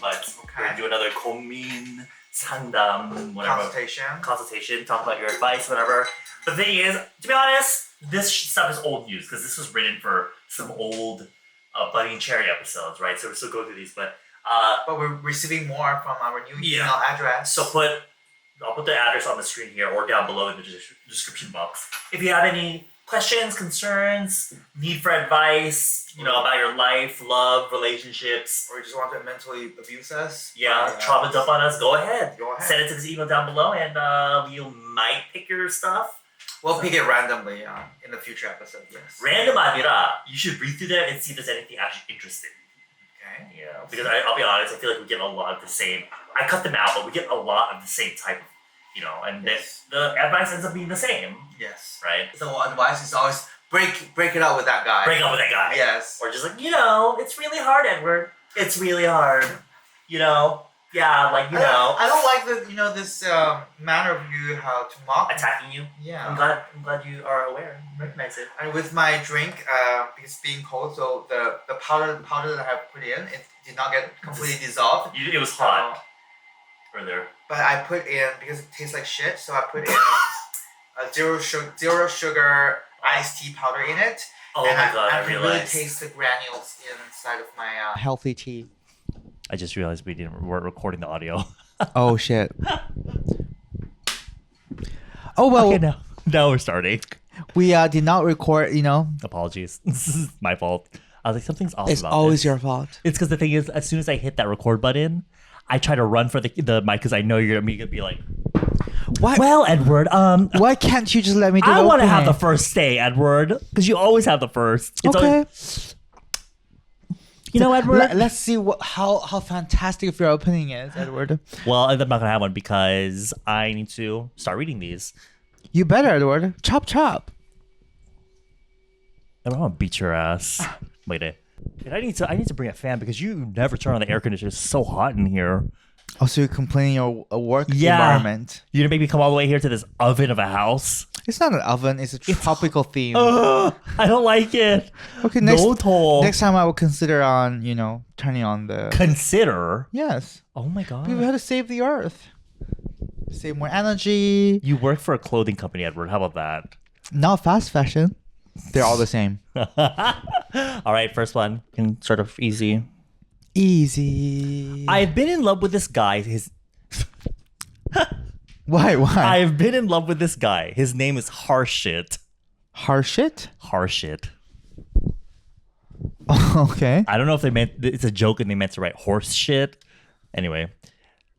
but we're gonna do another 고민 상담, whatever. Consultation, talk about your advice, whatever. The thing is, to be honest, this stuff is old news because this was written for some old Buddy and Cherry episodes, right? So we're still going through these, but we're receiving more from our new email address. So I'll put the address on the screen here or down below in the description box. If you have any questions, concerns, need for advice, about your life, love, relationships, or you just want to mentally abuse us, trauma dump on us, go ahead. Send it to this email down below, and we might pick your stuff. We'll pick it randomly in the future episode. Yes. Random 아니라 you should read through them and see if there's anything actually interesting. Okay. Yeah, because I'll be honest, I feel like we get a lot of the same. I cut them out, but we get a lot of the same type of, and the advice ends up being the same. Yes. Right. So advice is always break it up with that guy. Break up with that guy. Yes. Or just like, it's really hard, Edward. It's really hard. Yeah, I don't like the this manner of you how to mock attacking you. Yeah. I'm glad you are aware. Recognize it. And with my drink, because being cold, so the powder that I have put in, it did not get completely dissolved. It was hot earlier. But I put in, because it tastes like shit, so I put in a zero sugar iced tea powder in it. Oh my god! I can really taste the granules inside of my healthy tea. I just realized we weren't recording the audio. Oh shit. Oh well. Okay, now we're starting. We did not record, Apologies. This is my fault. I was like, something's off about this. It's always your fault. It's because the thing is, as soon as I hit that record button, I try to run for the mic because I know you're gonna be like, what? Well, Edward, why can't you just let me do it? I want to have the first say, Edward, because you always have the first. It's okay. Edward. Let's see how fantastic your opening is, Edward. Well, I'm not gonna have one because I need to start reading these. You better, Edward. Chop chop. I don't want to beat your ass. Wait, I need to bring a fan because you never turn on the air conditioner. It's so hot in here. Oh, so you're complaining your work environment. You're gonna make me come all the way here to this oven of a house. It's not an oven. It's a tropical theme. I don't like it. Okay, next time I will consider on turning on the. Consider. Yes. Oh my god. We have to save the earth. Save more energy. You work for a clothing company, Edward. How about that? Not fast fashion. They're all the same. All right, first one. Can sort of easy. Easy. I've been in love with this guy. Why? I've been in love with this guy. His name is Harshit. Harshit? Harshit. Okay. I don't know if it's a joke and they meant to write horse shit. Anyway.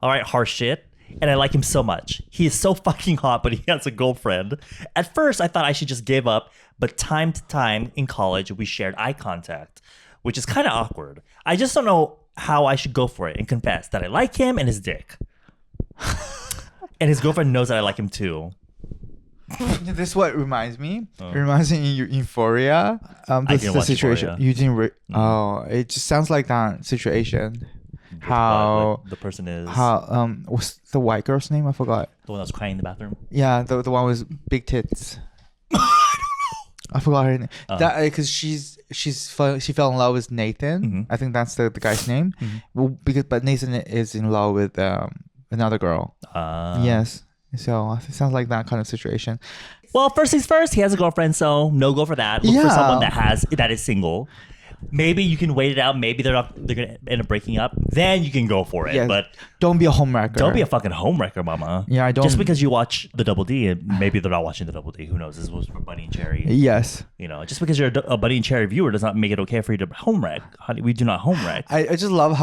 All right, Harshit. And I like him so much. He is so fucking hot, but he has a girlfriend. At first, I thought I should just give up, but time to time in college, we shared eye contact, which is kind of awkward. I just don't know how I should go for it and confess that I like him and his dick. And his girlfriend knows that I like him too. This is what reminds me. It reminds me of Euphoria. This is the situation. Euphoria. You didn't. It just sounds like that situation. How the person is what's the white girl's name? I forgot. The one that was crying in the bathroom. Yeah, the one with big tits. I forgot her name. That because she fell in love with Nathan. Mm-hmm. I think that's the guy's name. Mm-hmm. Well, but Nathan is in love with another girl. Yes. So it sounds like that kind of situation. Well, first things first, he has a girlfriend, so no go for that. Look for someone that is single. Maybe you can wait it out. Maybe they're gonna end up breaking up. Then you can go for it. Yeah, but don't be a homewrecker. Don't be a fucking homewrecker, mama. Yeah, I don't. Just because you watch the Double D, and maybe they're not watching the Double D. Who knows? This was for Buddy and Cherry. Yes. Just because you're a Buddy and Cherry viewer does not make it okay for you to homewreck. Honey, we do not homewreck. I just love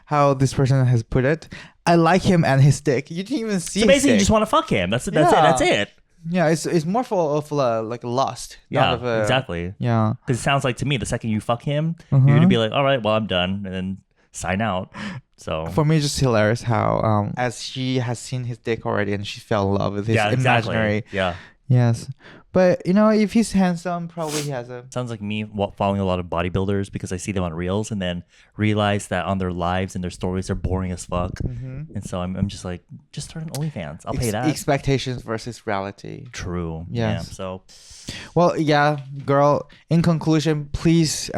how this person has put it. I like him and his dick. You didn't even see. So basically, you just want to fuck him. That's it. That's it. Yeah, it's more of like lust. Yeah, exactly. Yeah, because it sounds like to me the second you fuck him, you're gonna be like, all right, well I'm done, and then sign out. So for me, it's just hilarious how as she has seen his dick already and she fell in love with his imaginary. Yeah. Yes. But if he's handsome, probably he has a. Sounds like me following a lot of bodybuilders because I see them on reels and then realize that on their lives and their stories they're boring as fuck. Mm-hmm. And so I'm just like, just start an OnlyFans. I'll pay that. Expectations versus reality. True. Yes. Yeah. So. Well, yeah, girl. In conclusion, please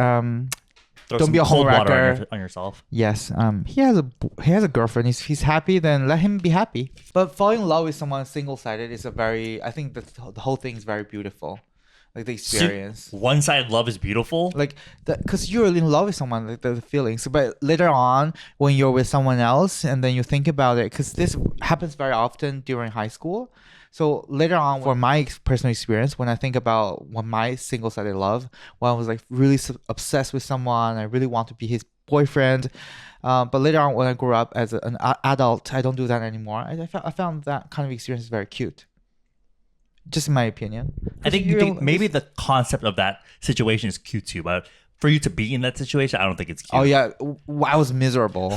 Don't be a cold water homewrecker. on yourself. Yes. He has a girlfriend. He's happy. Then let him be happy. But falling in love with someone single-sided is I think the whole thing is very beautiful. Like the experience. One-sided love is beautiful. Like because you're in love with someone, like the feelings. But later on, when you're with someone else, and then you think about it, because this happens very often during high school. So later on, for my personal experience, when I think about my single-sided love, when I was like really obsessed with someone, I really want to be his boyfriend. But later on, when I grew up as an adult, I don't do that anymore. I found that kind of experience very cute. Just in my opinion. I think maybe the concept of that situation is cute too, but for you to be in that situation, I don't think it's cute. Oh yeah, I was miserable.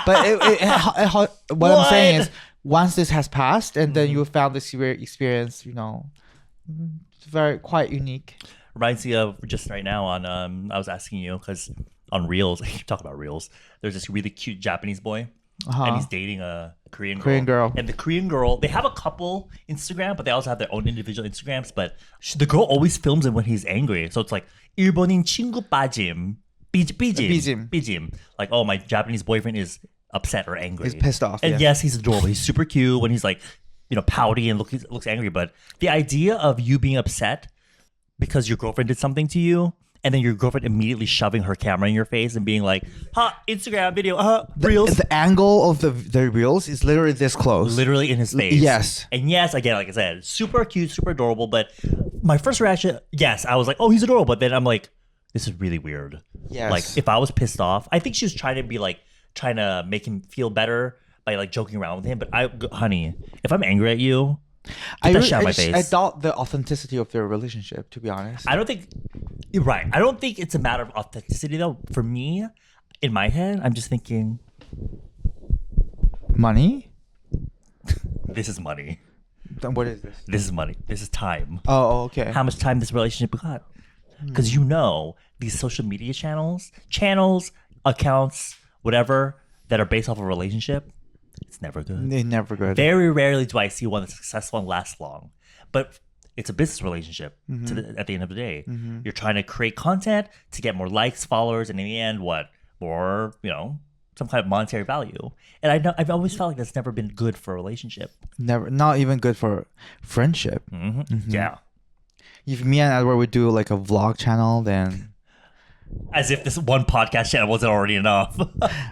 But what I'm saying is, once this has passed, and then you found this experience, it's quite unique. Reminds me of just right now on I was asking you because on Reels, you talk about Reels. There's this really cute Japanese boy. And he's dating a Korean girl. And the Korean girl, they have a couple Instagram, but they also have their own individual Instagrams. But the girl always films him when he's angry. So it's like, 일본인 친구 빠짐, 삐짐. Like, oh, my Japanese boyfriend is upset or angry. He's pissed off. And yes, he's adorable. He's super cute when he's like, pouty and looks angry. But the idea of you being upset because your girlfriend did something to you, and then your girlfriend immediately shoving her camera in your face and being like, Instagram video, Reels. The angle of the Reels is literally this close. Literally in his face. Yes. And yes, again, like I said, super cute, super adorable. But my first reaction, yes, I was like, oh, he's adorable. But then I'm like, this is really weird. Yes. Like, if I was pissed off, I think she was trying to make him feel better by like joking around with him. But honey, if I'm angry at you, get that shit out of my face. I doubt the authenticity of their relationship, to be honest. I don't think you're right. I don't think it's a matter of authenticity though. For me, in my head, I'm just thinking money. This is money. Then what is this? This is money. This is time. Oh, okay. How much time this relationship got? Because these social media channels, accounts, whatever that are based off of a relationship, it's never good. They're never good. Very rarely do I see one that's successful and lasts long. But it's a business relationship at the end of the day. You're trying to create content to get more likes, followers, and in the end, what? More, some kind of monetary value. And I've always felt like that's never been good for a relationship. Never, not even good for friendship. Yeah. If me and Edward would do like a vlog channel, then... As if this one podcast channel wasn't already enough.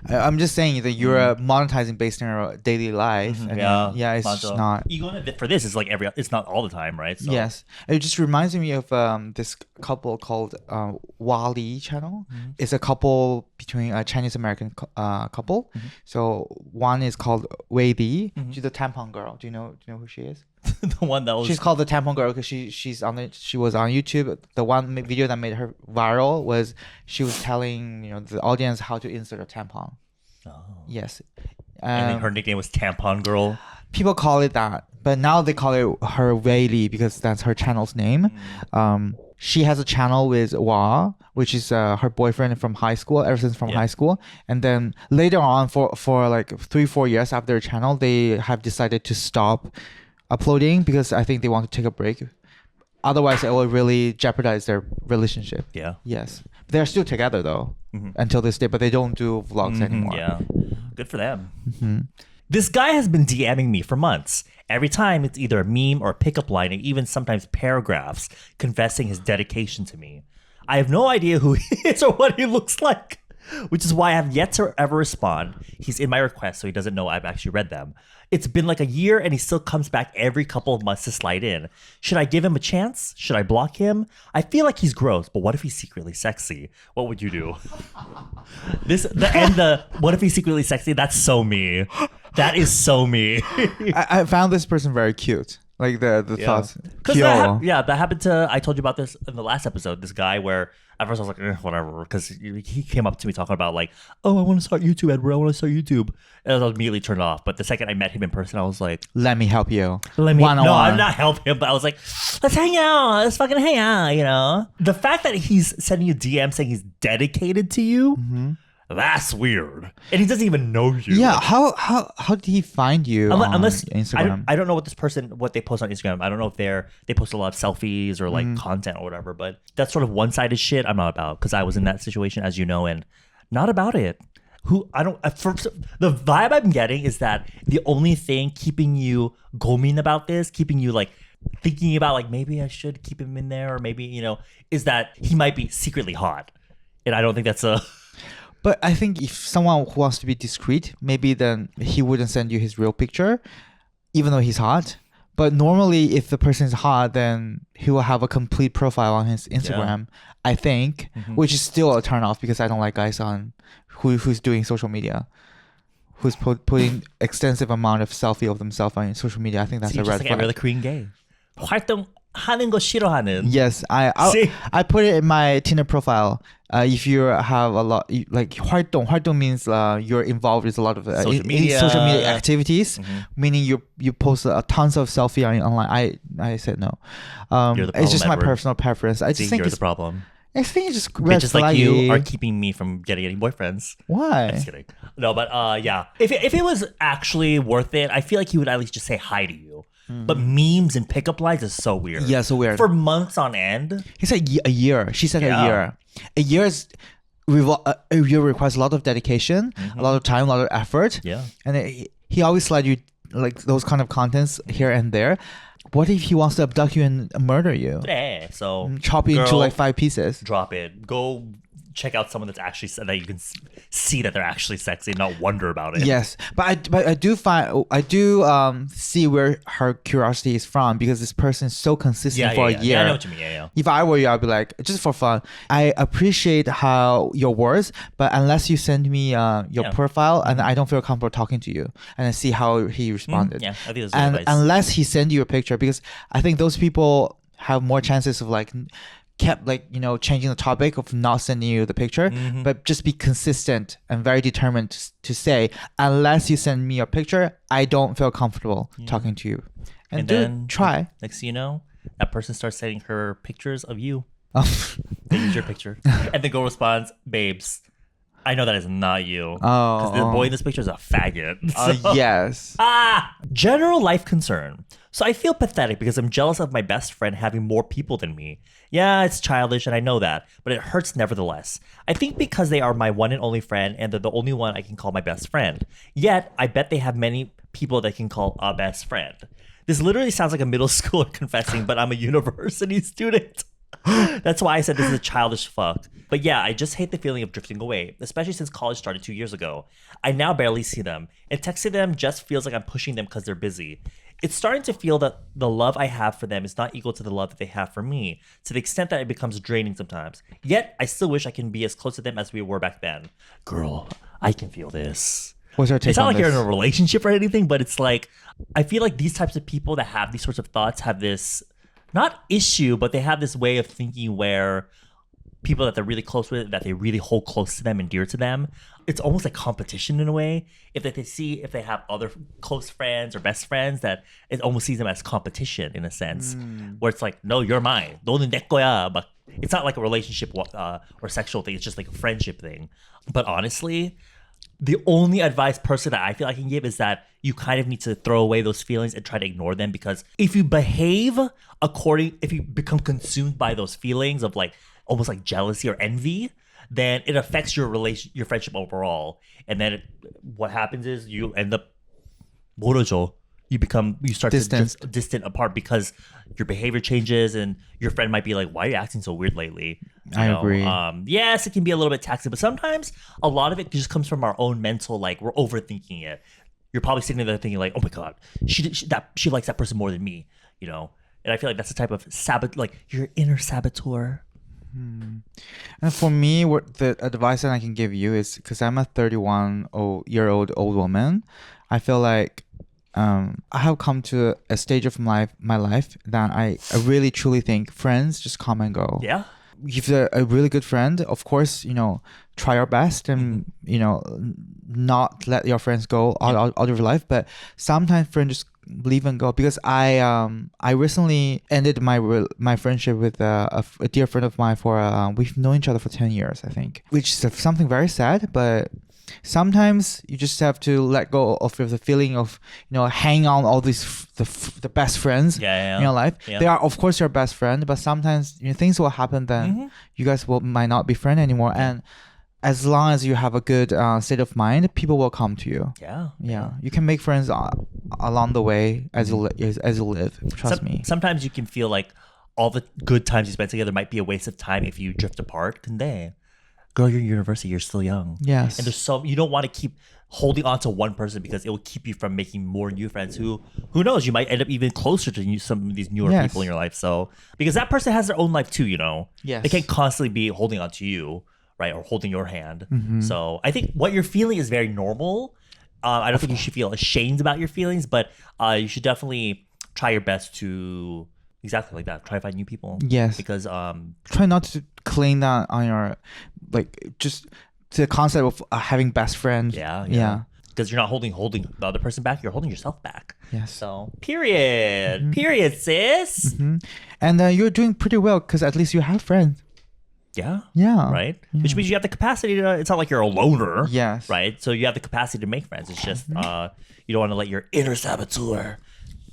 I'm just saying that you're monetizing based on your daily life. And it's not. Even for this, it's like it's not all the time, right? So. Yes, it just reminds me of this couple called Wally channel. It's a couple between a Chinese American couple. So one is called Wei Di. She's the tampon girl. Do you know who she is? The one that was. She's called the tampon girl because she was on YouTube. The one video that made her viral was she was telling the audience how to insert a tampon. Oh. Yes. And then her nickname was Tampon Girl. People call it that, but now they call it her Wei Li because that's her channel's name. She has a channel with Wa, which is her boyfriend from high school, ever since from high school. And then later on, for like 3-4 years after their channel, they have decided to stop uploading because I think they want to take a break. Otherwise, it will really jeopardize their relationship. Yeah. Yes. They're still together though until this day, but they don't do vlogs anymore. Yeah. Good for them. This guy has been DMing me for months. Every time it's either a meme or a pickup line and even sometimes paragraphs confessing his dedication to me. I have no idea who he is or what he looks like, which is why I have yet to ever respond. He's in my request, so he doesn't know I've actually read them. It's been like a year and he still comes back every couple of months to slide in. Should I give him a chance? Should I block him? I feel like he's gross, but what if he's secretly sexy? What would you do? What if he's secretly sexy? That's so me. That is so me. I found this person very cute. Like the thoughts. That happened to, I told you about this in the last episode, this guy where at first I was like, whatever, because he came up to me talking about like, oh, I want to start YouTube, Edward. I want to start YouTube. And I was immediately turned off. But the second I met him in person, I was like, let me help you. No, I'm not help him, but I was like, let's hang out. Let's fucking hang out, The fact that he's sending you DM saying he's dedicated to you, That's weird. And he doesn't even know you. Yeah, how did he find you Unless on Instagram? I don't know what they post on Instagram. I don't know if they post a lot of selfies or like content or whatever, but that's sort of one-sided shit I'm not about, because I was in that situation, as you know, and not about it. The vibe I'm getting is that the only thing keeping you gomin about this, keeping you like thinking about like maybe I should keep him in there, or maybe, is that he might be secretly hot. And I don't think that's a... But I think if someone who wants to be discreet, maybe then he wouldn't send you his real picture, even though he's hot. But normally, if the person is hot, then he will have a complete profile on his Instagram, I think, which is still a turn off, because I don't like guys on who's doing social media, who's putting extensive amount of selfie of themselves on social media. I think that's a red flag. Every other Korean gay. 활동하는 거 싫어하는. Yes, I put it in my Tinder profile. If you have a lot, like 활동 means you're involved with a lot of social media activities, meaning you post tons of selfie online. I said no. You're the problem, it's just my Edward. personal preference. I just think you're the problem. I think it's just red Bitches flaggy. like you are keeping me from getting any boyfriends. Why? I'm just kidding. No, but yeah. If it was actually worth it, I feel like he would at least just say hi to you. But memes and pickup lines is so weird. Yeah, so weird. For months on end. He said a year. She said a year. A year is... a year requires a lot of dedication, a lot of time, a lot of effort. Yeah. And he always slide you like those kind of contents here and there. What if he wants to abduct you and murder you? Yeah, so chop you into like 5 pieces. Drop it. Go check out someone that's actually that you can see that they're actually sexy, and not wonder about it. Yes, but I do see where her curiosity is from, because this person is so consistent for a year. Yeah, I know what you mean. Yeah. If I were you, I'd be like, just for fun. I appreciate how your words, but unless you send me your profile, and I don't feel comfortable talking to you, and I see how he responded. Yeah, I think that's and good advice. Unless he send you a picture, because I think those people have more chances of like kept like changing the topic of not sending you the picture, but just be consistent and very determined to say, unless you send me a picture, I don't feel comfortable talking to you. And then try. Next thing you know, that person starts sending her pictures of you. They use your picture, and the girl responds, "Babes, I know that is not you. Because the boy in this picture is a faggot." Yes. General life concern. So I feel pathetic because I'm jealous of my best friend having more people than me. Yeah, it's childish and I know that, but it hurts nevertheless. I think because they are my one and only friend and they're the only one I can call my best friend. Yet, I bet they have many people they can call a best friend. This literally sounds like a middle schooler confessing, but I'm a university student. That's why I said this is a childish fuck. But yeah, I just hate the feeling of drifting away, especially since college started 2 years ago. I now barely see them, and texting them just feels like I'm pushing them because they're busy. It's starting to feel that the love I have for them is not equal to the love that they have for me, to the extent that it becomes draining sometimes. Yet, I still wish I can be as close to them as we were back then. Girl, I can feel this. What's your take It's not on like this? you're in a relationship or anything, but it's like, I feel like these types of people that have these sorts of thoughts have this, not issue, but they have this way of thinking where people that they're really close with, that they really hold close to them and dear to them, it's almost like competition in a way. If they have other close friends or best friends, that it almost sees them as competition in a sense, where it's like, no, you're mine. 너는 내 거야. But it's not like a relationship or sexual thing. It's just like a friendship thing. But honestly, the only advice personally that I feel I can give is that you kind of need to throw away those feelings and try to ignore them, because if you behave if you become consumed by those feelings of like almost like jealousy or envy, then it affects your friendship overall. And then what happens is you end up 모르죠. You start Distanced. to distant apart because your behavior changes, and your friend might be like, "Why are you acting so weird lately?" I agree. Yes, it can be a little bit taxing, but sometimes a lot of it just comes from our own mental, like we're overthinking it. You're probably sitting there thinking like, "Oh my god, she likes that person more than me," And I feel like that's the type of like your inner saboteur. And for me, what the advice that I can give you is, because I'm a 31-year-old old woman, I feel like I have come to a stage of my life that I really truly think friends just come and go. Yeah. If they're a really good friend, of course, try your best and not let your friends go out of your life. But sometimes friends just leave and go, because I recently ended my friendship with a dear friend of mine for we've known each other for 10 years, I think, which is something very sad. But sometimes you just have to let go of the feeling of hang on all these the best friends in your life. They are of course your best friend, but sometimes things will happen, then you guys might not be friends anymore. And as long as you have a good state of mind, people will come to you. Yeah. You can make friends along the way as you live. Trust me. Sometimes you can feel like all the good times you spent together might be a waste of time if you drift apart. Girl, you're in university, you're still young. Yes. And you don't want to keep holding on to one person, because it will keep you from making more new friends who knows, you might end up even closer to some of these newer people in your life. So, because that person has their own life too, Yes. They can't constantly be holding on to you, right? Or holding your hand. So I think what you're feeling is very normal. I don't think you should feel ashamed about your feelings, but you should definitely try your best to exactly like that. Try to find new people. Yes. Because try not to cling that on your just to the concept of having best friends. Yeah. Because you're not holding the other person back. You're holding yourself back. Yes. So period, sis. And you're doing pretty well, because at least you have friends. Yeah. Right? Yeah. Which means you have the capacity to, it's not like you're a loner. Yes. Right? So you have the capacity to make friends. It's just you don't want to let your inner saboteur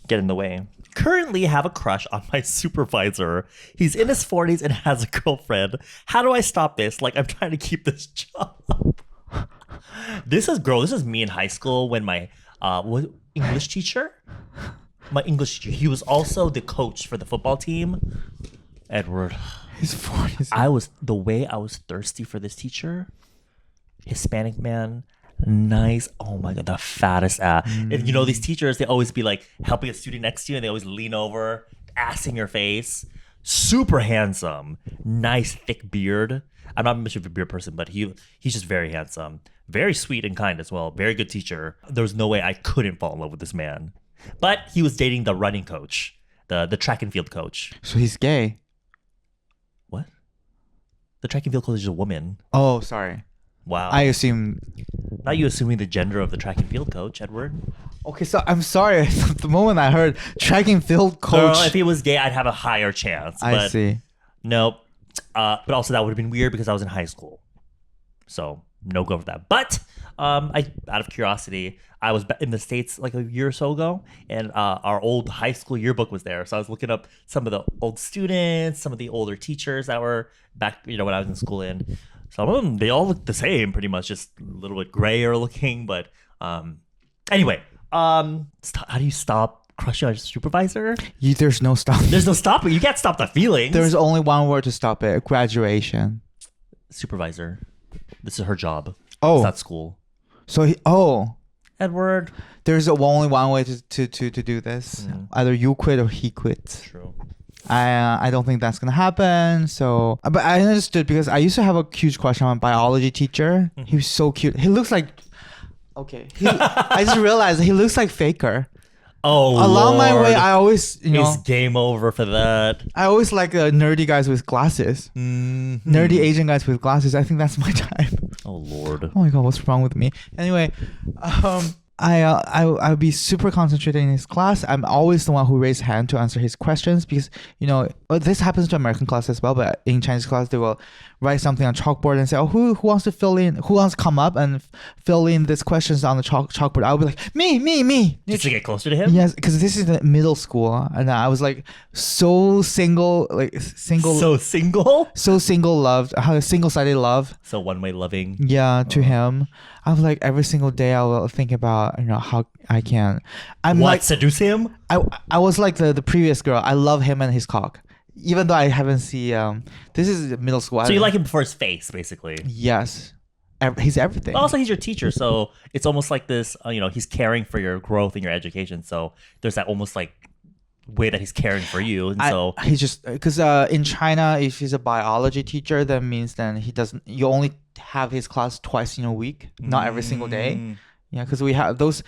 get in the way. Currently have a crush on my supervisor. He's in his 40s and has a girlfriend. How do I stop this? Like, I'm trying to keep this job. This is me in high school when my English teacher, he was also the coach for the football team. Edward. His 40s. The way I was thirsty for this teacher. Hispanic man. Nice. Oh my God, the fattest ass. And these teachers, they always be like helping a student next to you, and they always lean over, ass in your face. Super handsome. Nice thick beard. I'm not much of a beard person, but he's just very handsome. Very sweet and kind as well. Very good teacher. There was no way I couldn't fall in love with this man. But he was dating the running coach, the track and field coach. So he's gay. What? The track and field coach is a woman. Oh, sorry. Wow. I assume. Now you assuming the gender of the track and field coach, Edward. Okay, so I'm sorry. The moment I heard track and field coach. Girl, if he was gay, I'd have a higher chance. I see. Nope. But also that would have been weird because I was in high school. So no go for that. But out of curiosity, I was in the States like a year or so ago, and our old high school yearbook was there. So I was looking up some of the old students, some of the older teachers that were back, when I was in school. And some of them, they all look the same, pretty much, just a little bit grayer looking. But anyway, how do you stop crushing on your supervisor? There's no stop. There's no stopping. You can't stop the feelings. There's only one word to stop it: graduation. Supervisor. This is her job. Oh, it's not school. So Edward. There's only one way to do this. Either you quit or he quits. True. I don't think that's gonna happen. So, but I understood, because I used to have a huge crush on my biology teacher. He was so cute. He looks like, I just realized he looks like Faker. Oh, along my way, I always, it's game over for that. I always like nerdy guys with glasses. Nerdy Asian guys with glasses. I think that's my type. Oh Lord. Oh my God, what's wrong with me? Anyway, I'll be super concentrated in his class. I'm always the one who raises hand to answer his questions, because this happens to American class as well. But in Chinese class, they will write something on chalkboard and say, "Oh, who wants to fill in? Who wants to come up and fill in these questions on the chalkboard?" I'll be like, me. Just to get closer to him. Yes, because this is the middle school, and I was like so single, so single loved, how single-sided love. So one-way loving. Yeah, to him. I was like, every single day I will think about how I can. Seduce him? I was like the previous girl. I love him and his cock, even though I haven't seen. This is middle school. So you like him for his face, basically? Yes, he's everything. But also, he's your teacher, so it's almost like this. He's caring for your growth and your education. So there's that almost like way that he's caring for you, and so he's just because in China, if he's a biology teacher, that means then he doesn't. You only have his class twice in a week, not every single day. Yeah, because we have those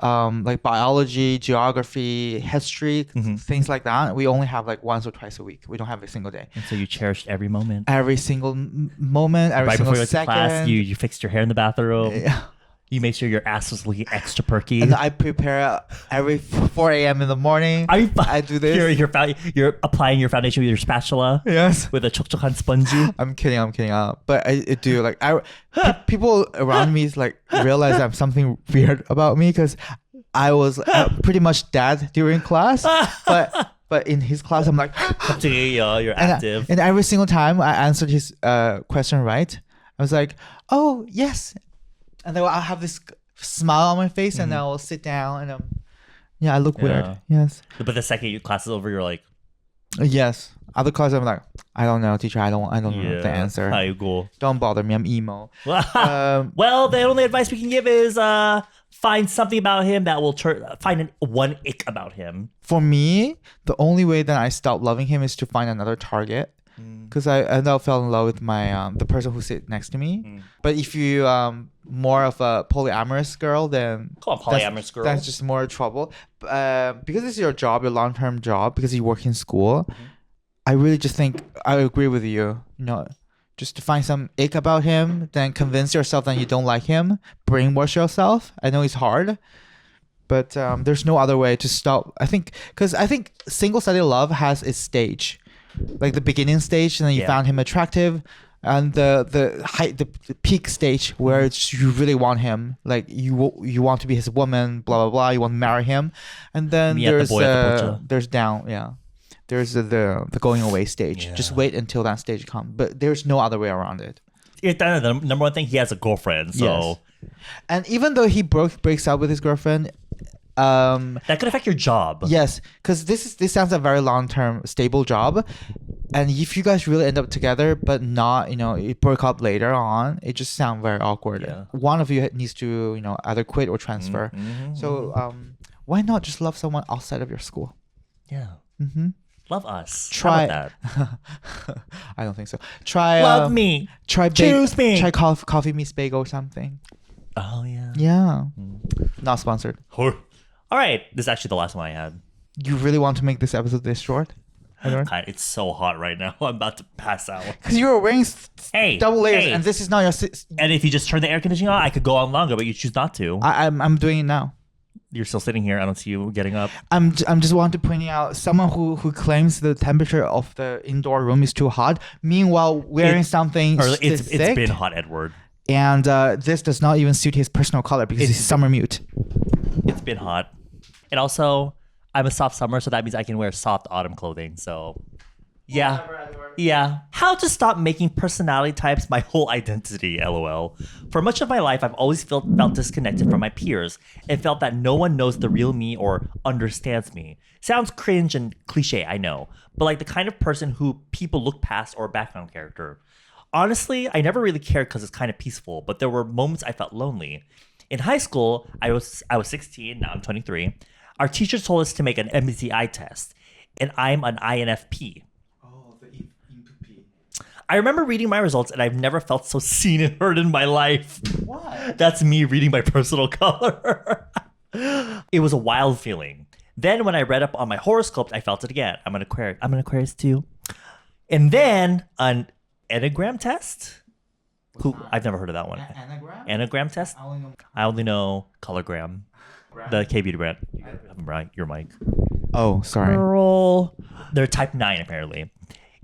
like biology, geography, history, things like that, we only have like once or twice a week. We don't have a single day. And so you cherished every moment. Every single moment, every Right single before you went to second. class, you fixed your hair in the bathroom. Yeah. You made sure your ass was looking extra perky. And I prepare every 4 a.m. in the morning. I do this. You're applying your foundation with your spatula. Yes. With a chokchokan spongy. I'm kidding. But I do like people around me like realize I'm something weird about me because I was pretty much dead during class, but in his class I'm like you're active. And every single time I answered his question right, I was like, oh yes, and then I'll have this smile on my face, and then I'll sit down and I look weird. Yes. But the second your class is over, you're like, yes. Other classes I'm like, I don't know, teacher. I don't know the answer. Cool. Don't bother me. I'm emo. Well, the only advice we can give is find something about him that will find one ick about him. For me, the only way that I stop loving him is to find another target. Because I now fell in love with my the person who sit next to me. But if you more of a polyamorous girl, then girl. That's just more trouble. Because it's your job, your long-term job, because you work in school. I really just think I agree with you. You know, just to find some ick about him, then convince yourself that you don't like him. Brainwash yourself. I know it's hard, but there's no other way to stop. I think single-sided love has its stage. Like the beginning stage, and then you found him attractive, and the peak stage where you really want him, like you want to be his woman, blah blah blah. You want to marry him, and then there's the going away stage. Yeah. Just wait until that stage comes, but there's no other way around it. The number one thing, he has a girlfriend, so. Yes. And even though he breaks up with his girlfriend. That could affect your job. Yes, because this sounds a very long-term stable job, and if you guys really end up together but not, it broke up later on, it just sounds very awkward. Yeah. One of you needs to either quit or transfer. So why not just love someone outside of your school? Yeah. Love us. Try that. I don't think so. Try love me. Choose me. Try coffee meets bagel or something. Oh yeah. Yeah. Not sponsored. All right, this is actually the last one I had. You really want to make this episode this short? It's so hot right now. I'm about to pass out. Because you were wearing double layers, and this is not your. And if you just turn the air conditioning on, I could go on longer, but you choose not to. I'm doing it now. You're still sitting here. I don't see you getting up. I'm just want to point out someone who claims the temperature of the indoor room is too hot. Meanwhile, wearing something. It's been hot, Edward. And this does not even suit his personal color because he's summer mute. It's been hot. And also, I'm a soft summer, so that means I can wear soft autumn clothing. So, yeah. Yeah. How to stop making personality types my whole identity, LOL. For much of my life, I've always felt disconnected from my peers and felt that no one knows the real me or understands me. Sounds cringe and cliche, I know, but like the kind of person who people look past or a background character. Honestly, I never really cared because it's kind of peaceful, but there were moments I felt lonely. In high school, I was 16, now I'm 23. Our teacher told us to make an MBTI test, and I'm an INFP. Oh, the INFP. I remember reading my results, and I've never felt so seen and heard in my life. What? That's me reading my personal color. It was a wild feeling. Then when I read up on my horoscope, I felt it again. I'm an Aquarius too. And then an Enneagram test? I've never heard of that one. Anagram? Anagram test? I only know Colorgram. The K-Beauty brand. Your mic. Oh, sorry. Girl. They're type 9, apparently.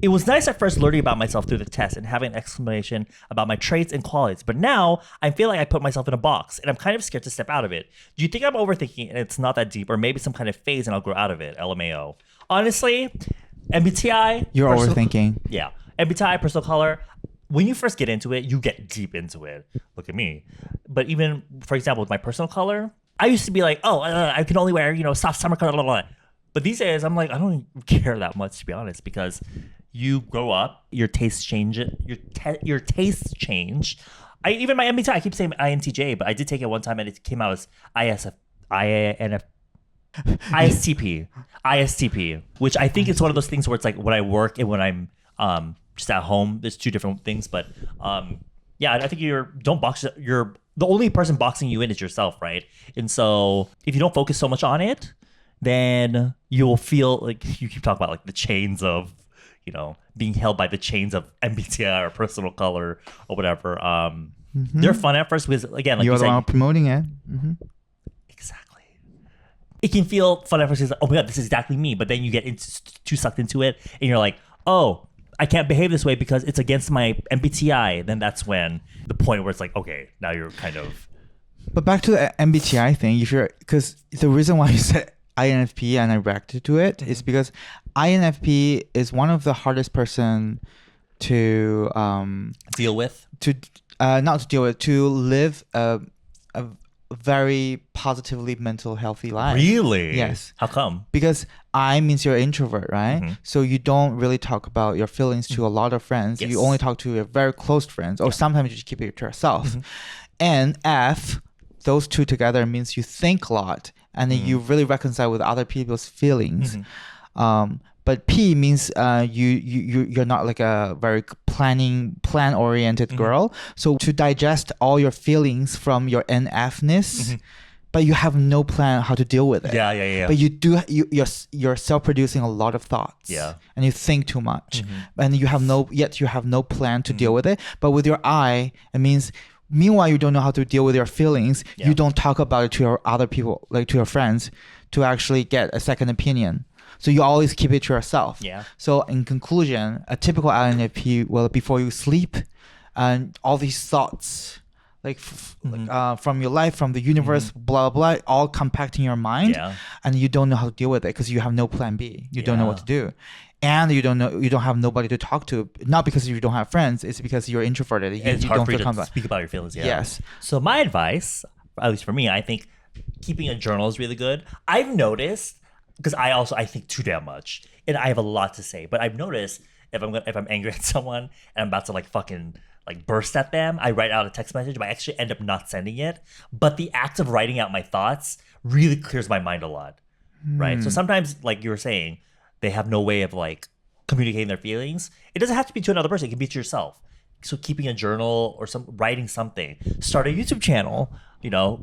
It was nice at first learning about myself through the test and having an explanation about my traits and qualities, but now I feel like I put myself in a box and I'm kind of scared to step out of it. Do you think I'm overthinking and it's not that deep, or maybe some kind of phase and I'll grow out of it? LMAO. Honestly, MBTI. You're overthinking. Yeah. MBTI, personal color. When you first get into it, you get deep into it. Look at me. But even, for example, with my personal color, I used to be like, I can only wear, soft summer color, blah, blah, blah. But these days, I'm like, I don't care that much, to be honest, because you grow up, your tastes change. Your tastes change. Even my MBTI, I keep saying INTJ, but I did take it one time and it came out as ISTP, which I think is one of those things where it's like when I work and when I'm just at home, there's two different things. But yeah, I think don't box your the only person boxing you in is yourself, right? And so if you don't focus so much on it, then you'll feel like you keep talking about like the chains of, being held by the chains of MBTI or personal color or whatever. They're fun at first because, again, like you're the one promoting it. Exactly. It can feel fun at first because, oh my God, this is exactly me. But then you get too sucked into it and you're like, oh, I can't behave this way because it's against my MBTI. Then that's when the point where it's like, okay, now you're kind of. But back to the MBTI thing, because the reason why you said INFP and I reacted to it is because INFP is one of the hardest person to deal with. Not to deal with, to live a very positively mental healthy life. Really? Yes. How come? Because I means you're an introvert, right? So you don't really talk about your feelings to a lot of friends. Yes. You only talk to your very close friends, or sometimes you just keep it to yourself. And F, those two together means you think a lot and then you really reconcile with other people's feelings. But P means you're not like a very plan-oriented girl. So to digest all your feelings from your NF-ness, but you have no plan how to deal with it. Yeah. But you're self-producing a lot of thoughts. Yeah. And you think too much, and you have no plan to deal with it. But with your I, it means. Meanwhile, you don't know how to deal with your feelings. Yeah. You don't talk about it to your other people, like to your friends, to actually get a second opinion. So you always keep it to yourself. Yeah. So in conclusion, a typical INFP will, before you sleep, and all these thoughts, from your life, from the universe, blah, blah, blah, all compact in your mind. Yeah. And you don't know how to deal with it because you have no plan B. You don't know what to do. And you don't have nobody to talk to, not because you don't have friends, it's because you're introverted. It's hard for you to speak about your feelings. Yeah. Yes. So my advice, at least for me, I think keeping a journal is really good. I've noticed, because I think too damn much, and I have a lot to say. But I've noticed if I'm angry at someone and I'm about to fucking burst at them, I write out a text message, but I actually end up not sending it. But the act of writing out my thoughts really clears my mind a lot, right? So sometimes, like you were saying, they have no way of communicating their feelings. It doesn't have to be to another person. It can be to yourself. So keeping a journal or writing something, start a YouTube channel,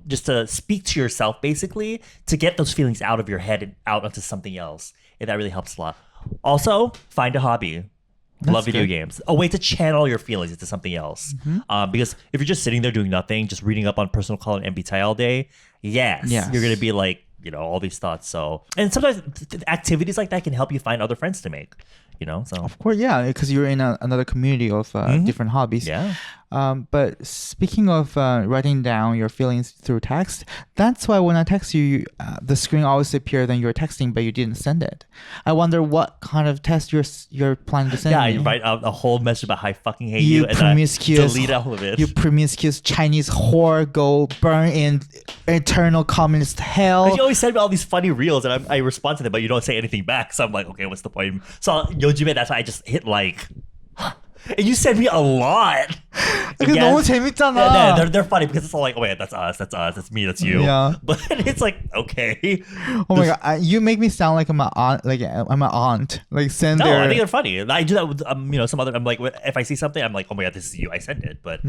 just to speak to yourself, basically, to get those feelings out of your head and out onto something else. And that really helps a lot. Also, find a hobby. Love video games. A way to channel your feelings into something else. Because if you're just sitting there doing nothing, just reading up on personal color and MBTI all day, yes. You're going to be all these thoughts. So, and sometimes activities like that can help you find other friends to make, so. Of course, yeah, because you're in another community of different hobbies. Yeah. But speaking of writing down your feelings through text, that's why when I text you, the screen always appears and you're texting, but you didn't send it. I wonder what kind of text you're planning to send. Yeah, me. you write out a whole message about how I fucking hate you and delete all of it. You promiscuous Chinese whore, go burn in eternal communist hell. You always send me all these funny reels and I respond to them, but you don't say anything back. So I'm like, okay, what's the point? So Yojime, that's why I just hit like. And you send me a lot. Because 너무 재밌잖아. Yeah, they're funny because it's all like, oh wait, that's us, that's me, that's you. Yeah. But it's like, okay. Oh my god, you make me sound like I'm an aunt. Send no, their. I think they're funny. I do that with some other. I'm like, if I see something, I'm like, oh my god, this is you. I sent it, but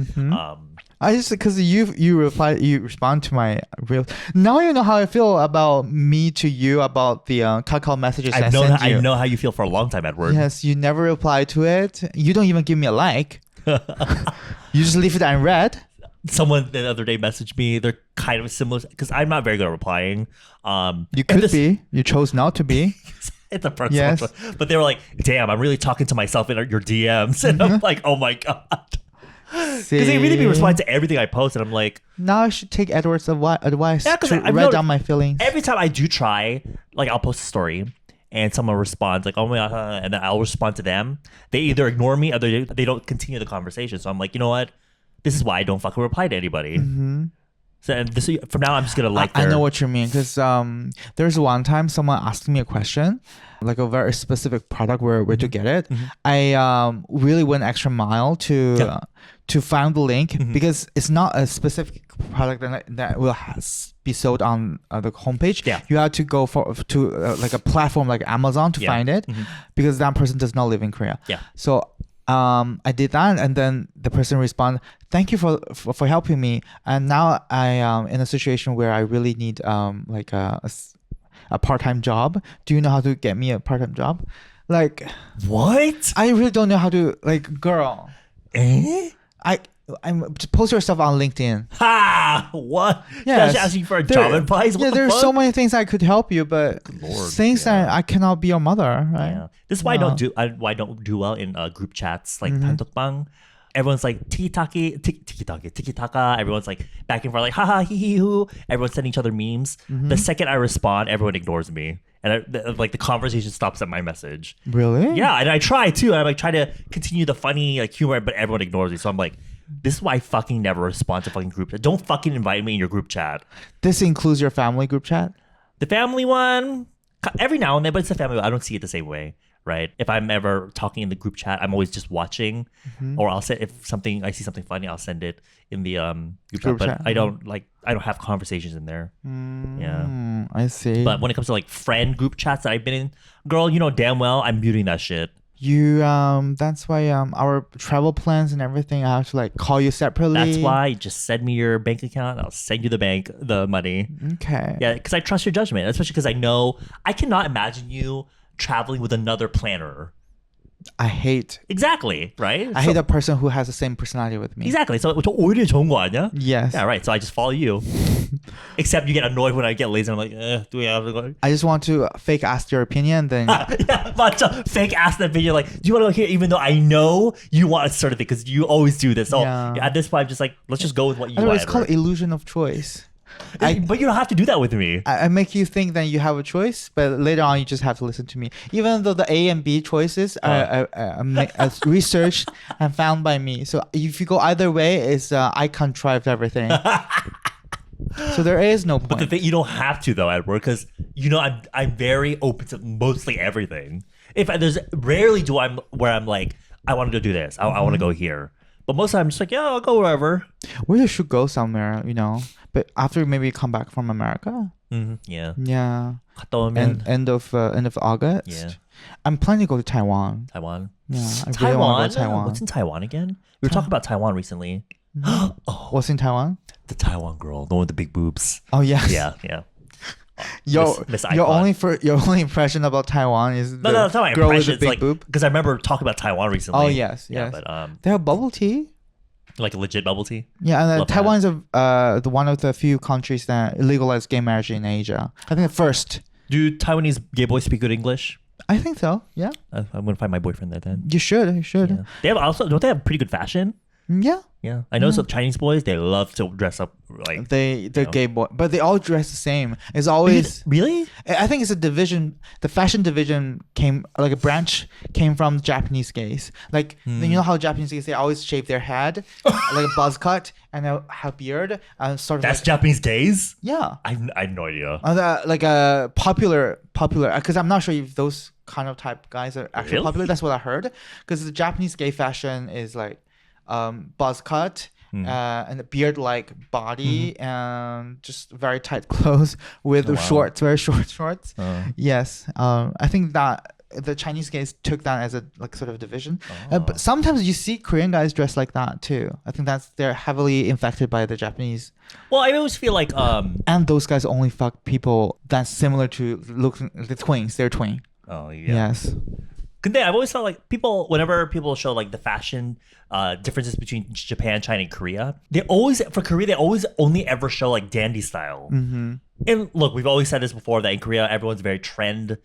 I just because you respond to my real. Now you know how I feel about me to you about the Kakao messages I sent you. I know how you feel for a long time, Edward. Yes, you never reply to it. You don't even give me a like. You just leave it unread. Someone the other day messaged me. They're kind of similar because I'm not very good at replying. You could be. You chose not to be. It's a personal choice. But they were like, damn, I'm really talking to myself in your DMs. And I'm like, oh my God. Because they really be responding to everything I post. And I'm like, now I should take Edward's advice to write down my feelings. Every time I do try, I'll post a story. And someone responds like, oh my God, and then I'll respond to them. They either ignore me or they don't continue the conversation. So I'm like, you know what? This is why I don't fucking reply to anybody. So from now, I'm just going to I know what you mean. Because there's one time someone asked me a question, like a very specific product where to get it. I really went extra mile to find the link because it's not a specific product that will be sold on the homepage. Yeah. You have to go to like a platform like Amazon to find it because that person does not live in Korea. Yeah. So I did that, and then the person responded, "Thank you for helping me." And now I am in a situation where I really need like a part-time job. Do you know how to get me a part-time job? Like, What? I really don't know how to, like, girl. Eh? I'm just post yourself on LinkedIn. Ha! What? Yes. Just asking for a job advice? What Yeah, the there's fuck? so many things I could help you, but Lord, things that I cannot be your mother, right? Yeah. This is why I don't do well in group chats like 단톡방. Everyone's like tiki-taka. Everyone's like back and forth, like haha hee hee hoo. Everyone's sending each other memes. The second I respond, everyone ignores me, and like the conversation stops at my message. Really? Yeah, and I try too. I like try to continue the funny like humor, but everyone ignores me. So I'm like, this is why I fucking never respond to fucking group chat. Don't fucking invite me in your group chat. This includes your family group chat? The family one, every now and then, but it's a family one. I don't see it the same way, right? If I'm ever talking in the group chat, I'm always just watching, or I'll say if I see something funny, I'll send it in the group chat. But I don't have conversations in there. Yeah, I see. but when it comes to like friend group chats that I've been in, girl, you know damn well I'm muting that shit. You that's why our travel plans and everything, I have to like call you separately. That's why just send me your bank account. I'll send you the money. Okay. Yeah, because I trust your judgment, especially because I know I cannot imagine you traveling with another planner. I hate Exactly, right? I hate a person who has the same personality with me. Exactly. So 저 오히려 좋은 거 아니야? Yes. Yeah, right. So I just follow you. Except you get annoyed when I get lazy. I'm like, do we have to go? I just want to fake ask your opinion, then Yeah, but fake ass that video. Like, do you want to go here? Even though I know you want a certain thing because you always do this. So Yeah. at this point, I'm just like, let's just go with what you otherwise want. it's called illusion of choice. But you don't have to do that with me. I make you think that you have a choice, but later on you just have to listen to me. Even though the A and B choices are researched and found by me. So if you go either way, it's I contrived everything. So there is no point. But the thing, you don't have to though, Edward, because you know I'm very open to mostly everything. If there's rarely do I'm where I'm like I want to go do this, I want to go here. But most of the time I'm just like yeah, I'll go wherever. We should go somewhere, you know. But after maybe come back from America. Yeah. Yeah. 갔다 오면 End of August. Yeah. I'm planning to go to Taiwan. Taiwan. Yeah, I really want to go to Taiwan. What's in Taiwan again? We were talking about Taiwan recently. What's in Taiwan? The Taiwan girl, the one with the big boobs. Oh yes. Yeah. Miss Your Icon. only impression about Taiwan is No, it's not my girl with impression. the It's big like boob. because I remember talking about Taiwan recently. Oh yes, Yeah, yes. but They have bubble tea. like a legit bubble tea. Yeah, and Love Taiwan is the one of the few countries that legalized gay marriage in Asia. I think the first. Do Taiwanese gay boys speak good English? I think so. Yeah, I'm gonna find my boyfriend there then. you should. You should. Yeah. They have also don't they have pretty good fashion? Yeah. Yeah, I know some Chinese boys. They love to dress up like. They're know. gay boy, but they all dress the same. It's always. Really? I think it's a division. The fashion division a branch came from Japanese gays. Like you know how Japanese gays, they always shave their head like a buzz cut and they have beard and sort of. That's like, Japanese gays? yeah. I have no idea. Like a popular because I'm not sure if those kind of type guys are actually Really? popular. That's what I heard. Because the Japanese gay fashion is like buzz cut and a beard like body and just very tight clothes with shorts, very short shorts. Yes, I think that the Chinese gays took that as a like sort of division. But sometimes you see Korean guys dressed like that too. I think they're heavily infected by the Japanese. Well, I always feel like And those guys only fuck people that's similar to looking the twins. They're twin. Oh yeah. Yes. 근데 I've always felt like whenever people show like the fashion differences between Japan, China, and Korea, they always only ever show like dandy style. And look, we've always said this before that in Korea everyone's very trend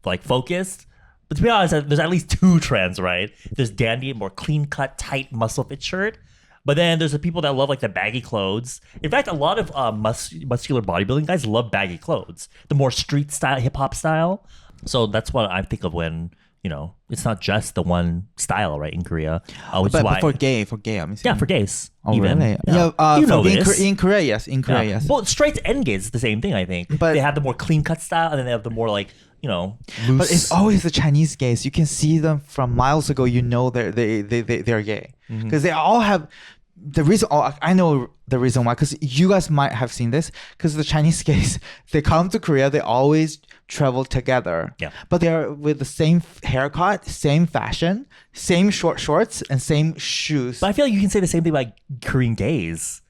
like focused. But to be honest, there's at least two trends, right? There's dandy, more clean cut, tight muscle fit shirt. But then there's the people that love like the baggy clothes. In fact, a lot of muscular bodybuilding guys love baggy clothes, the more street style, hip hop style. So that's what I think of when. You know, it's not just the one style, right, in Korea. Which is why, But for gay, I'm yeah, for gays. Oh, even. really? Yeah, you know this. In Korea, yes. In Korea, yes. Well, straight and gays, it's the same thing, I think. But they have the more clean cut style, and then they have the more like, you know, loose. But it's always the Chinese gays. You can see them from miles ago. You know they're gay because they all have the reason. Oh, I know the reason why. Because you guys might have seen this. Because the Chinese gays, they come to Korea, they always travel together. Yeah. But they're with the same haircut, same fashion, same short shorts, and same shoes. But I feel like you can say the same thing about Korean gays.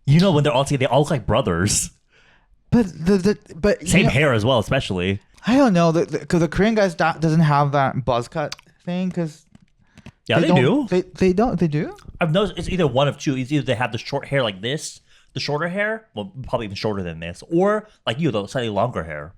You know, when they're all together, they all look like brothers. But Same hair as well, especially. I don't know, because the Korean guys doesn't have that buzz cut thing, because Yeah, they do. They don't. They do. I've noticed it's either one of two. It's either they have the short hair like this, the shorter hair, well, probably even shorter than this, or like you, the slightly longer hair.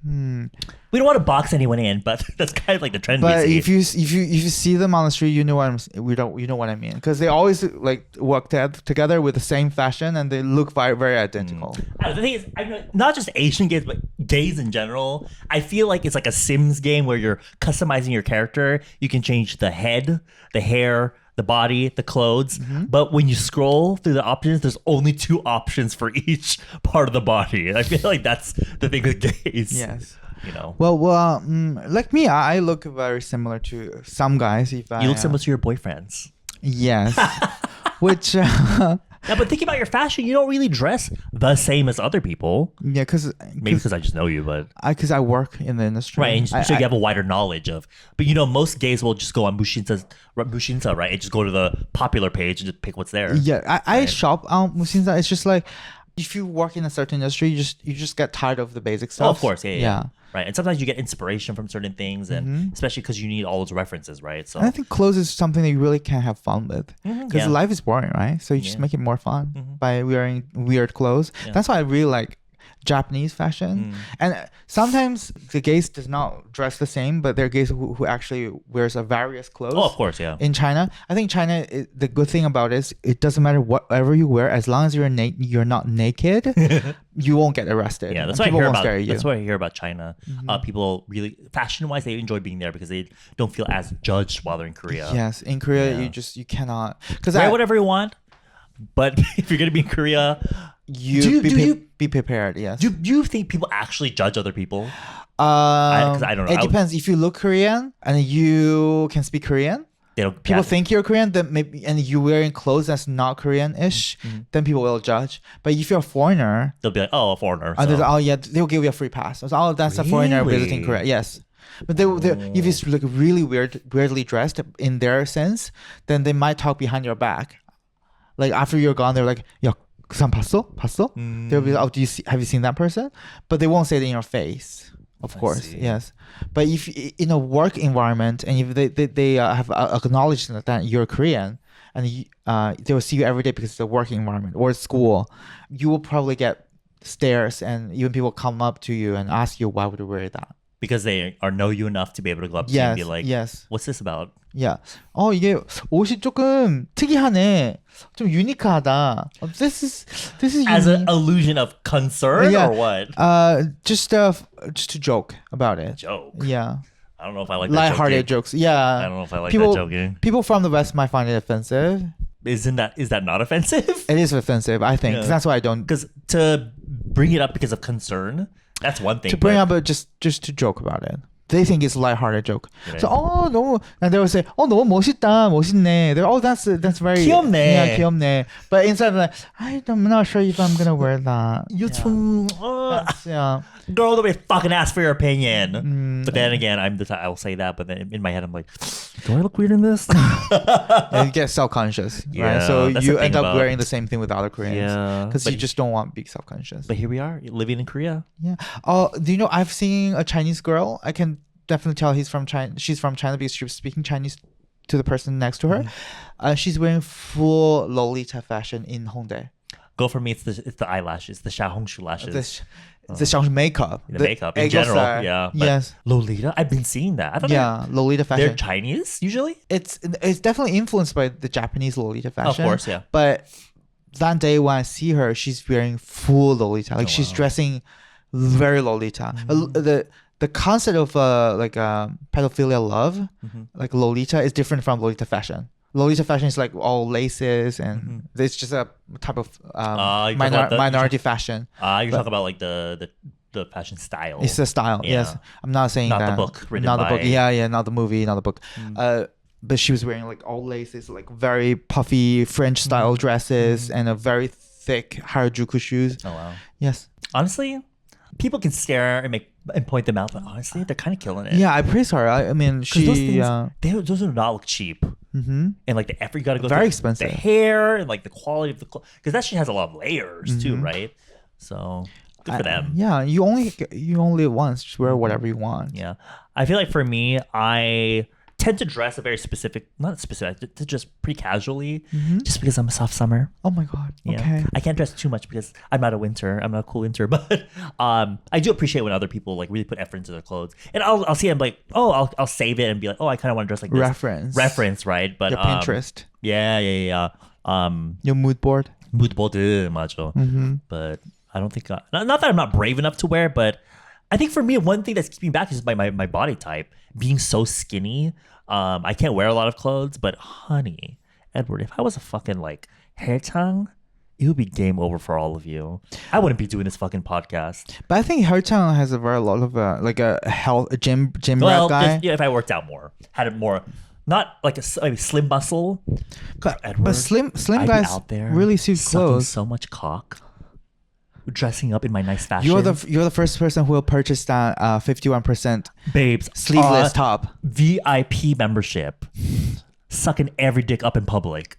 We don't want to box anyone in, but that's kind of like the trend. But we see. if you see them on the street, you know what I mean, because they always like work together with the same fashion, and they look very identical. The thing is, I know, not just Asian gays, but gays in general. I feel like it's like a Sims game where you're customizing your character. You can change the head, the hair, the body, the clothes. But when you scroll through the options, there's only 2 options for each part of the body. I feel like that's the thing with gays. Yes. You know. Well, like me, I look very similar to some guys. If You look similar to your boyfriends. Yes. Which. Yeah, but thinking about your fashion, you don't really dress the same as other people. Yeah, Maybe because I just know you, but because I work in the industry, right, and so you have a wider knowledge of. But you know, most gays will just go on Mushinsa, right, and just go to the popular page and just pick what's there. Yeah, I shop on Mushinsa. It's just like if you work in a certain industry, you just get tired of the basic stuff. Oh, of course, yeah. Right, and sometimes you get inspiration from certain things, and especially because you need all those references, right? So and I think clothes is something that you really can have fun with, because life is boring, right? So you just make it more fun by wearing weird clothes. That's why I really like Japanese fashion. And sometimes the gays does not dress the same, but there are gays who actually wears a various clothes. Oh, of course, yeah. In China, I think China, the good thing about it is it doesn't matter whatever you wear, as long as you're not naked, you won't get arrested. Yeah, that's and what I people hear won't about. stare at you. That's what I hear about China. People really fashion-wise, they enjoy being there because they don't feel as judged while they're in Korea. Yes, in Korea, you cannot, because wear whatever you want, but if you're gonna be in Korea, be prepared. Yes. Do you think people actually judge other people? 'Cause I don't know. It depends. If you look Korean and you can speak Korean, They don't. people think you're Korean. Then maybe, and you're wearing clothes that's not Korean-ish, then people will judge. But if you're a foreigner, they'll be like, "Oh, a foreigner." and So. they'll give you a free pass. So, that's a foreigner visiting Korea. Yes. But if it's like really weirdly dressed in their sense, then they might talk behind your back. Like after you're gone, they're like, "야, 그 사람 봤어? They'll be like, "Oh, have you seen that person?" But they won't say it in your face, of course. Yes. But if in a work environment, and if they have acknowledged that you're Korean, and they will see you every day because it's a working environment or school, you will probably get stares, and even people come up to you and ask you, why would you wear that? Because they know you enough to be able to go up to you and be like, "What's this about?" Yeah. 이게 옷이 조금 특이하네. 좀 유니크하다. This is as unique. an illusion of concern or what? Just to joke about it. Joke. Yeah. I don't know if I like that Lighthearted joking. jokes. Yeah. I don't know if I like that joking. People from the West might find it offensive. Is that not offensive? It is offensive, I think. That's why I don't. Because to bring it up because of concern, that's one thing. To bring up, just to joke about it. They think it's a lighthearted joke. Right. So, 너무, and they will say, 너무 멋있네. They're, that's very 귀엽네. Yeah, 귀엽네. But inside, like, I'm not sure if I'm gonna wear that. Yeah. Girl, nobody fucking asked for your opinion. But then again, I'll say that, but then in my head I'm like, do I look weird in this? And you get self-conscious, right? Yeah, So that's you the thing end up about- wearing the same thing with other Koreans. Yeah, Because but- you just don't want to be self-conscious. But here we are, living in Korea. Yeah. Do you know, I've seen a Chinese girl. I can definitely tell she's from China because she was speaking Chinese to the person next to her. She's wearing full Lolita fashion in Hongdae. Go for me, it's the eyelashes, the Xiaohongshu lashes. The Xiaohongshu makeup. The makeup in Eggo general, style. yeah. But Yes. Lolita, I've been seeing that. I thought Lolita fashion. they're Chinese usually. It's definitely influenced by the Japanese Lolita fashion. Of course, yeah. But that day when I see her, she's wearing full Lolita. Like she's dressing very Lolita. The concept of pedophilia love, like Lolita, is different from Lolita fashion. Lolita fashion is like all laces, and it's just a type of minority fashion. You're talking about like the fashion style. It's the style. Yeah. Yes, I'm not saying Not that. the book written Not the by- book. Yeah, not the movie, not the book. But she was wearing like all laces, like very puffy French style dresses, and a very thick Harajuku shoes. Oh wow. Yes. Honestly, people can stare and point them out, but honestly, they're kind of killing it. Yeah, I praise her. I mean, 'Cause those she. things, those do not look cheap. Mm-hmm. And like the effort you got to go Very through, expensive. the hair and like the quality of the clothes, because that shit has a lot of layers too, right? So good for them. Yeah, you only live once. Just wear whatever you want. Yeah, I feel like for me, I tend to dress a very specific, not specific, to just pretty casually, just because I'm a soft summer. Oh my god. Yeah. Okay. I can't dress too much because I'm not a winter. I'm not a cool winter, but I do appreciate when other people like really put effort into their clothes. And I'll see them like, oh, I'll save it and be like, oh, I kind of want to dress like this. Reference, right? But Your Pinterest. Yeah. Your mood board. Mood board, 맞아. But I don't think not that I'm not brave enough to wear, but I think for me, one thing that's keeping me back is my body type. Being so skinny, I can't wear a lot of clothes. But honey, Edward, if I was a fucking like hairtang, it would be game over for all of you. I wouldn't be doing this fucking podcast. But I think Herchang has a very lot of like a gym rat guy. If I worked out more, had it more, not like a slim muscle. God, Edward, but slim I'd be guys out there really suit sucking clothes. so much cock, dressing up in my nice fashion. You're the first person who will purchase that 51% babes sleeveless top. VIP membership, sucking every dick up in public.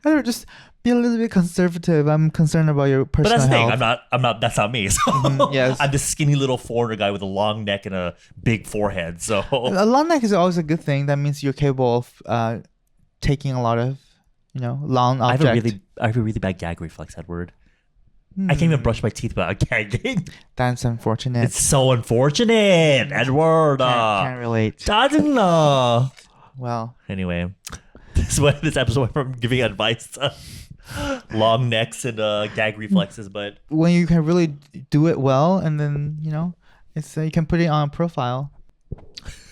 Or just be a little bit conservative. I'm concerned about your But personal that's the thing. health. I'm not. That's not me. So yes. I'm this skinny little foreigner guy with a long neck and a big forehead. So A long neck is always a good thing. That means you're capable of taking a lot of, long objects. I have a really bad gag reflex, Edward. I can't even brush my teeth without gagging. That's unfortunate. It's so unfortunate, Edward. Can't relate. 짜증나. Well, Anyway, this episode went from giving advice to long necks and gag reflexes, but when you can really do it well, and then it's you can put it on a profile.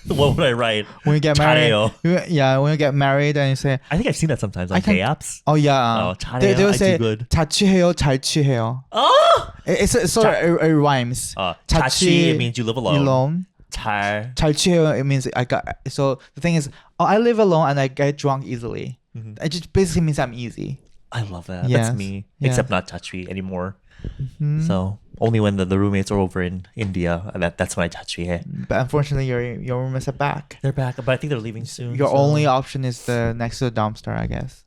what would I write? When you get married, Chareo. when you get married and you say, I think I've seen that sometimes on gay apps. oh yeah, 잘해요, they will I say do good. 잘 취해요, 잘 취해요. Oh! It's sort of it rhymes. 자취, it means you live alone. Alone. 잘 취해요, it means I got. So the thing is, I live alone and I get drunk easily. It just basically means I'm easy. I love that. Yes. That's me. Yeah. Except not 자취 anymore. So only when the roommates are over in India, that's when I 자취해. But unfortunately, your roommates are back. They're back, but I think they're leaving soon. Your so only option is the next to the dumpster, I guess.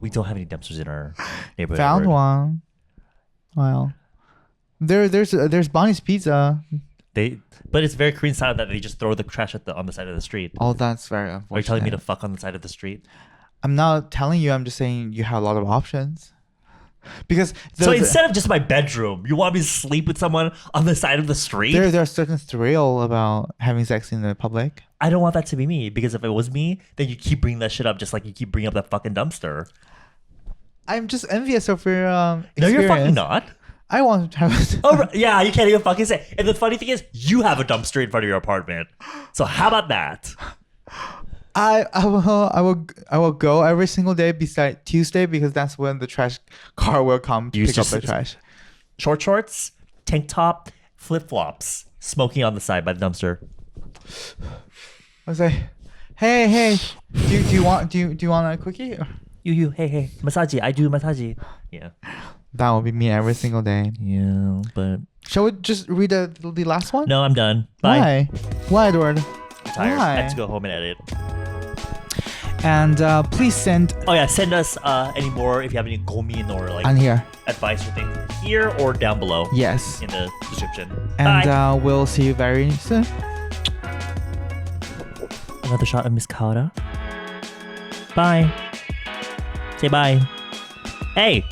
we don't have any dumpsters in our neighborhood. Found Edward. one. Well, there's Bonnie's Pizza. But it's very Korean style that they just throw the trash on the side of the street. Oh, that's very unfortunate. Are you telling me to fuck on the side of the street? I'm not telling you. I'm just saying you have a lot of options. Because So instead of just my bedroom, you want me to sleep with someone on the side of the street? there's certain thrill about having sex in the public. I don't want that to be me, because if it was me, then you keep bringing that shit up just like you keep bringing up that fucking dumpster. I'm just envious of your No, experience. you're fucking not. I want to have it. Oh, yeah, you can't even fucking say. And the funny thing is, you have a dumpster in front of your apartment. So how about that? I will go every single day beside Tuesday because that's when the trash car will come to pick up the trash. Short shorts, tank top, flip flops, smoking on the side by the dumpster. I say, hey, do you want a cookie? You, hey, massage. I do massage. Yeah. That will be me every single day. Yeah, but Shall we just read the last one? no, I'm done. Bye. Why, Edward? I'm tired. Why? I have to go home and edit. And please send Oh yeah, send us any more if you have any gomin or like on here. advice or things here or down below Yes. in the description. And Bye. we'll see you very soon. Another shot of Miss Kaura. Bye. Say bye. Hey.